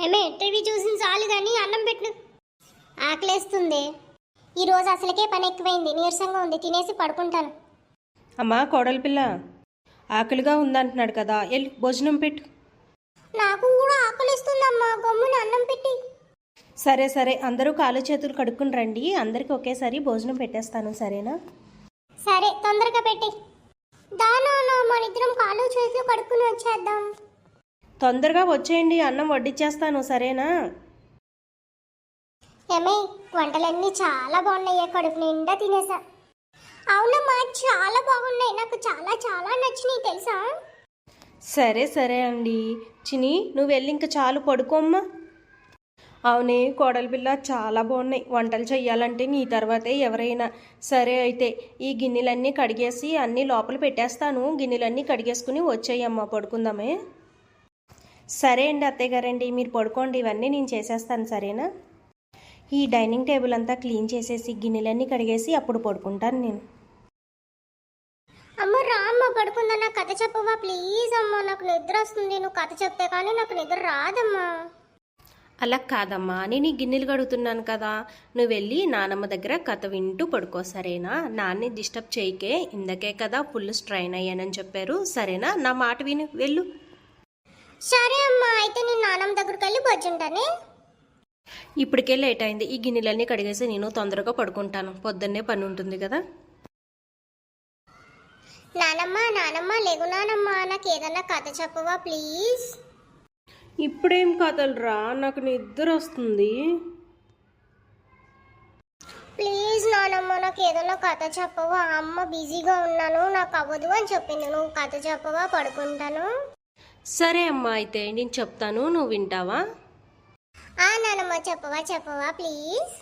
ఏమే టీవీ చూసిన చాలు కానీ అన్నం పెట్టు. ఆకలేస్తుంది. ఈరోజు అసలుకే పని ఎక్కువైంది, నీరసంగా ఉంది, తినేసి పడుకుంటాను. అమ్మా కోడలి పిల్ల, ఆకలిగా ఉందంటున్నాడు కదా, వెళ్ళి భోజనం పెట్టు. నాకు కూడా ఆకలిస్తుందమ్మా, గమ్మున అన్నం పెట్టి. సరే సరే, అందరూ కాలు చేతులు కడుక్కుని రండి, అందరికి ఒకేసారి భోజనం పెట్టేస్తాను, సరేనా? సరే, తొందరగా పెట్టి. దానా మన ఇద్దరం కాలు చేతులు కడుక్కుని వచ్చేద్దాం. తొందరగా వచ్చేయండి, అన్నం వడ్డిచ్చేస్తాను, సరేనా? ఏమే వంటలన్నీ చాలా బాగున్నాయి, కడుపు నిండా తినేసా. అవునమ్మా, చాలా బాగున్నాయి, నాకు చాలా చాలా నచ్చినాయి తెలుసా. సరే సరే అండి. చిని, నువ్వు వెళ్ళి ఇంకా చాలు, పడుకోమ్మా. అవునే కోడలి పిల్ల, చాలా బాగున్నాయి. వంటలు చెయ్యాలంటే నీ తర్వాతే ఎవరైనా. సరే అయితే ఈ గిన్నెలన్నీ కడిగేసి అన్నీ లోపల పెట్టేస్తాను, గిన్నెలన్నీ కడిగేసుకుని వచ్చేయమ్మా, పడుకుందామే. సరే అండి అత్తయ్య గారండి, మీరు పడుకోండి, ఇవన్నీ నేను చేసేస్తాను, సరేనా? ఈ డైనింగ్ టేబుల్ అంతా క్లీన్ చేసేసి గిన్నెలన్నీ కడిగేసి అప్పుడు పడుకుంటాను నేను. అమ్మ రామ్మ, పడుకుందా, నాకు కథ చెప్పవా ప్లీజ్. అమ్మ నాకు నిద్ర వస్తుంది, నువ్వు కథ చెప్తే కానీ నాకు నిద్ర రాదమ్మా. అలా కాదమ్మా, నేను ఈ గిన్నెలు కడుగుతున్నాను కదా, నువ్వు వెళ్ళి నానమ్మ దగ్గర కథ వింటూ పడుకో, సరేనా? నాన్ని డిస్టర్బ్ చేయకే, ఇందకే కదా ఫుల్ స్ట్రైన్ అయ్యానని చెప్పారు, సరేనా? నా మాట విను, వెళ్ళు. సరే అమ్మా, అయితే నేను నానమ్మ దగ్గరికి వెళ్ళి కూర్చుంటానే. ఇప్పటికే లేట్ అయింది, ఈ గిన్నెలన్నీ కడిగేసి నేను తొందరగా పడుకుంటాను, పొద్దున్నే పని ఉంటుంది కదా. నానమ్మ నానమ్మ, లేగు నానమ్మ, నాకు ఏదన్నా కథ చెప్పవా ప్లీజ్. ఇప్పుడేం కథలు రా, నాకు నిద్ర వస్తుంది. ప్లీజ్ నానమ్మ, నాకు ఏదన్నా కథ చెప్పవా. అమ్మ బిజీగా ఉన్నాను, నాకు అవ్వదు అని చెప్పింది, నువ్వు కథ చెప్పవా, పడుకుంటాను. సరే అమ్మా, అయితే నేను చెప్తాను, నువ్వు వింటావా? నానమ్మ, చెప్పవా చెప్పవా ప్లీజ్.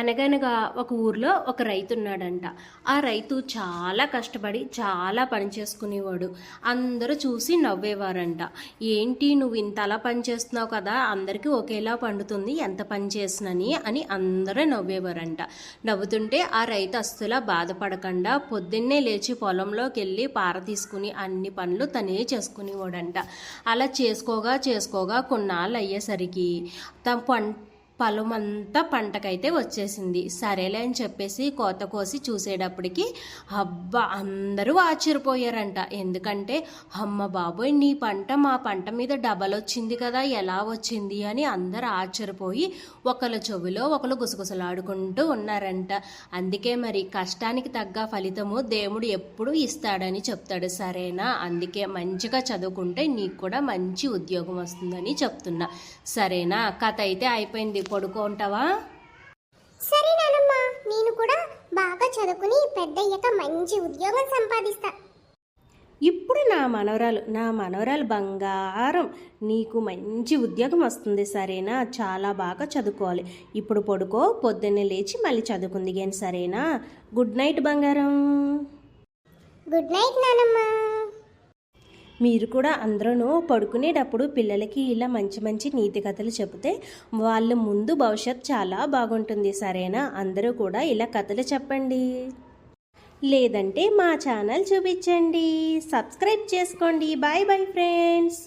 అనగనగా ఒక ఊర్లో ఒక రైతు ఉన్నాడంట. ఆ రైతు చాలా కష్టపడి చాలా పని చేసుకునేవాడు. అందరూ చూసి నవ్వేవారంట. ఏంటి నువ్వు ఇంత అలా పని చేస్తున్నావు కదా, అందరికీ ఒకేలా పండుతుంది ఎంత పని చేసినని అని అందరూ నవ్వేవారంట. నవ్వుతుంటే ఆ రైతు అస్సలు బాధపడకుండా పొద్దున్నే లేచి పొలంలోకి వెళ్ళి పార తీసుకుని అన్ని పనులు తనే చేసుకునేవాడంట. అలా చేసుకోగా కొన్నాళ్ళు అయ్యేసరికి తన పొలం అంతా పంటకైతే వచ్చేసింది. సరేలే అని చెప్పేసి కోత కోసి చూసేటప్పటికి అబ్బా అందరూ ఆశ్చర్యపోయారంట. ఎందుకంటే అమ్మ బాబోయ్, నీ పంట మా పంట మీద డబల్ వచ్చింది కదా, ఎలా వచ్చింది అని అందరూ ఆశ్చర్యపోయి ఒకళ్ళ చెవిలో ఒకళ్ళు గుసగుసలాడుకుంటూ ఉన్నారంట. అందుకే మరి కష్టానికి తగ్గ ఫలితము దేవుడు ఎప్పుడు ఇస్తాడని చెప్తాడు, సరేనా? అందుకే మంచిగా చదువుకుంటే నీకు కూడా మంచి ఉద్యోగం వస్తుందని చెప్తున్నా, సరేనా? కథ అయితే అయిపోయింది, పడుకుంటావా? సరే నానమ్మ, నేను కూడా బాగా చదువుకుని పెద్దయ్యాక మంచి ఉద్యోగం సంపాదిస్తా. ఇప్పుడు నా మనవరాలు బంగారం, నీకు మంచి ఉద్యోగం వస్తుంది, సరేనా? చాలా బాగా చదువుకోవాలి. ఇప్పుడు పడుకో, పొద్దున్నే లేచి మళ్ళీ చదువుకుంది కానీ, సరేనా? గుడ్ నైట్ బంగారం. గుడ్ నైట్ నానమ్మ. మీరు కూడా అందరూ పడుకునేటప్పుడు పిల్లలకి ఇలా మంచి మంచి నీతి కథలు చెబితే వాళ్ళ ముందు భవిష్యత్ చాలా బాగుంటుంది, సరేనా? అందరూ కూడా ఇలా కథలు చెప్పండి, లేదంటే మా ఛానల్ చూపించండి, సబ్స్క్రైబ్ చేసుకోండి. Bye bye friends.